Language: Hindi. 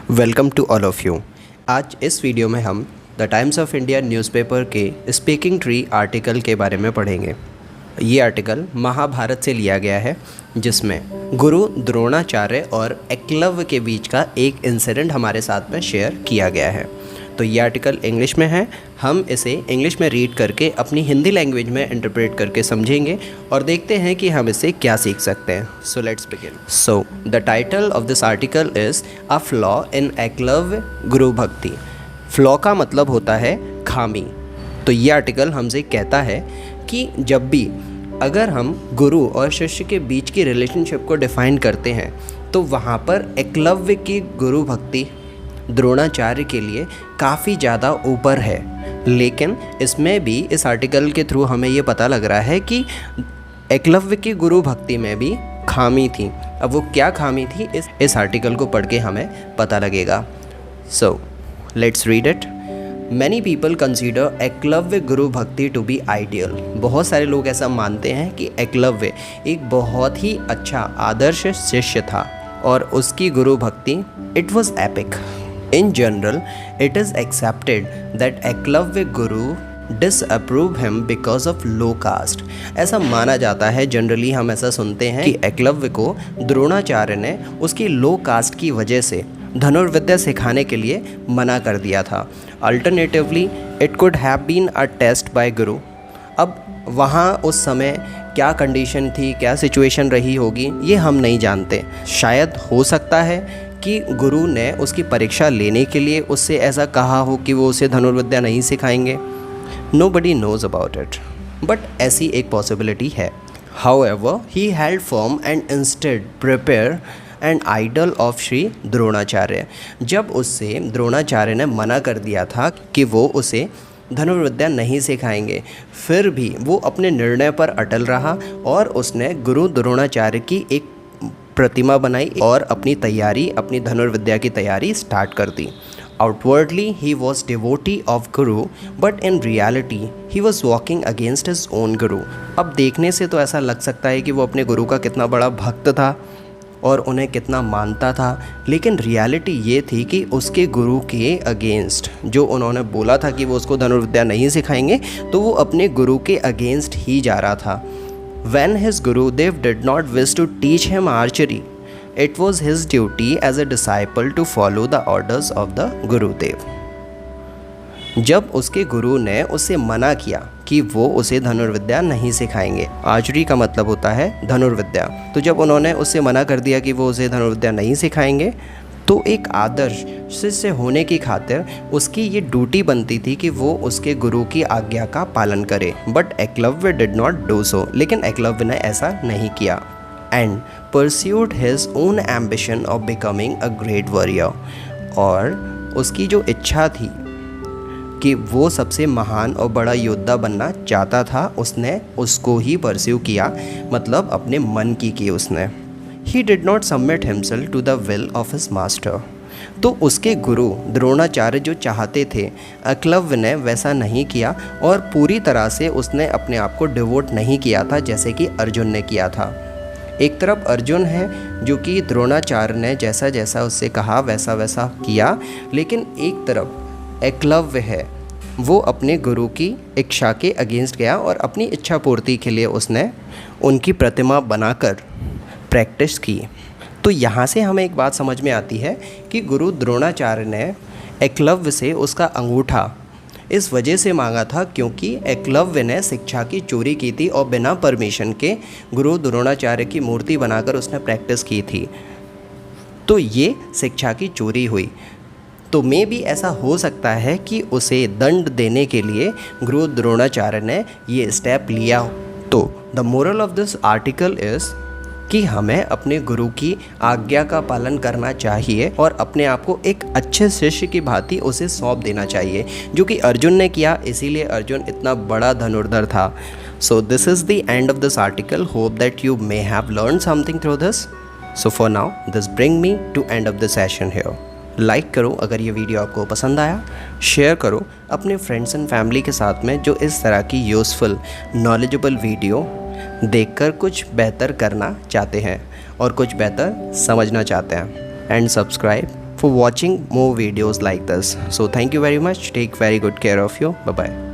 Welcome to all of you. आज इस वीडियो में हम the Times of India newspaper के स्पीकिंग ट्री आर्टिकल के बारे में पढ़ेंगे। ये आर्टिकल महाभारत से लिया गया है, जिसमें गुरु द्रोणाचार्य और एकलव्य के बीच का एक इंसिडेंट हमारे साथ में शेयर किया गया है। तो ये आर्टिकल इंग्लिश में है, हम इसे इंग्लिश में रीड करके अपनी हिंदी लैंग्वेज में इंटरप्रेट करके समझेंगे और देखते हैं कि हम इससे क्या सीख सकते हैं। So let's begin. So the title of this article is a flaw in Eklavya गुरु भक्ति। फ्लॉ का मतलब होता है खामी। तो ये आर्टिकल हमसे कहता है कि जब भी अगर हम गुरु और शिष्य के बीच की रिलेशनशिप को डिफ़ाइन करते हैं तो वहाँ पर एकलव्य की गुरु भक्ति द्रोणाचार्य के लिए काफ़ी ज़्यादा ऊपर है। लेकिन इसमें भी इस आर्टिकल के थ्रू हमें ये पता लग रहा है कि एकलव्य की गुरु भक्ति में भी खामी थी। अब वो क्या खामी थी इस आर्टिकल को पढ़ के हमें पता लगेगा। So let's read it. Many people consider Eklavya गुरु भक्ति टू बी आइडियल। बहुत सारे लोग ऐसा मानते हैं कि एकलव्य एक बहुत ही अच्छा आदर्श शिष्य था और उसकी गुरु भक्ति it was epic. In general, it is accepted that Eklavya Guru disapprove him because of low caste। ऐसा माना जाता है, जनरली हम ऐसा सुनते हैं कि एकलव्य को द्रोणाचार्य ने उसकी लो कास्ट की वजह से धनुर्विद्या सिखाने के लिए मना कर दिया था। Alternatively it could have been a test by guru. अब वहाँ उस समय क्या कंडीशन थी, क्या सिचुएशन रही होगी, ये हम नहीं जानते। शायद हो सकता है कि गुरु ने उसकी परीक्षा लेने के लिए उससे ऐसा कहा हो कि वो उसे धनुर्विद्या नहीं सिखाएंगे। Nobody knows about it, but ऐसी एक पॉसिबिलिटी है। However, he held firm and instead prepared an idol of Shri Dronacharya. जब उससे द्रोणाचार्य ने मना कर दिया था कि वो उसे धनुर्विद्या नहीं सिखाएंगे, फिर भी वो अपने निर्णय पर अटल रहा और उसने गुरु द्रोणाचार्य की एक प्रतिमा बनाई और अपनी धनुर्विद्या की तैयारी स्टार्ट कर दी। Outwardly he was devotee of guru, but in reality he was walking against his own guru. अब देखने से तो ऐसा लग सकता है कि वो अपने गुरु का कितना बड़ा भक्त था और उन्हें कितना मानता था, लेकिन रियलिटी ये थी कि उसके गुरु के अगेंस्ट जो उन्होंने बोला था कि वो उसको धनुर्विद्या नहीं सिखाएंगे, तो वो अपने गुरु के अगेंस्ट ही जा रहा था। When his Gurudev did not wish to teach him archery, it was his duty as a disciple to follow the orders of the Gurudev। जब उसके गुरु ने उससे मना किया कि वो उसे धनुर्विद्या नहीं सिखाएंगे, आर्चरी का मतलब होता है धनुर्विद्या, तो जब उन्होंने उससे मना कर दिया कि वो उसे धनुर्विद्या नहीं सिखाएंगे, तो एक आदर्श शिष्य होने की खातिर उसकी ये ड्यूटी बनती थी कि वो उसके गुरु की आज्ञा का पालन करे। But Eklavya did not do so, लेकिन एकलव्य ने ऐसा नहीं किया। And pursued his own ambition of becoming a great warrior. और उसकी जो इच्छा थी कि वो सबसे महान और बड़ा योद्धा बनना चाहता था, उसने उसको ही परस्यू किया, मतलब अपने मन की उसने। He did not submit himself to the will of his master। तो उसके गुरु द्रोणाचार्य जो चाहते थे, एकलव्य ने वैसा नहीं किया और पूरी तरह से उसने अपने आप को डिवोट नहीं किया था जैसे कि अर्जुन ने किया था। एक तरफ अर्जुन है जो कि द्रोणाचार्य ने जैसा जैसा उससे कहा वैसा वैसा किया, लेकिन एक तरफ एकलव्य है, वो अपने गुरु की इच्छा के अगेंस्ट गया और अपनी इच्छा पूर्ति के लिए उसने उनकी प्रतिमा बनाकर प्रैक्टिस की। तो यहाँ से हमें एक बात समझ में आती है कि गुरु द्रोणाचार्य ने एकलव्य से उसका अंगूठा इस वजह से मांगा था क्योंकि एकलव्य ने शिक्षा की चोरी की थी और बिना परमिशन के गुरु द्रोणाचार्य की मूर्ति बनाकर उसने प्रैक्टिस की थी, तो ये शिक्षा की चोरी हुई। तो मे भी ऐसा हो सकता है कि उसे दंड देने के लिए गुरु द्रोणाचार्य ने ये स्टेप लिया। तो the moral of this article is कि हमें अपने गुरु की आज्ञा का पालन करना चाहिए और अपने आप को एक अच्छे शिष्य की भांति उसे सौंप देना चाहिए, जो कि अर्जुन ने किया, इसीलिए अर्जुन इतना बड़ा धनुर्धर था। So this is the end of this article. Hope that you may have learn something through this. So for now this bring me to end of the session here. Like करो अगर ये वीडियो आपको पसंद आया, शेयर करो अपने फ्रेंड्स एंड फैमिली के साथ में जो इस तरह की यूज़फुल नॉलेजेबल वीडियो देखकर कुछ बेहतर करना चाहते हैं और कुछ बेहतर समझना चाहते हैं। And subscribe for watching more videos like this. So thank you very much. Take very good care of you. Bye bye.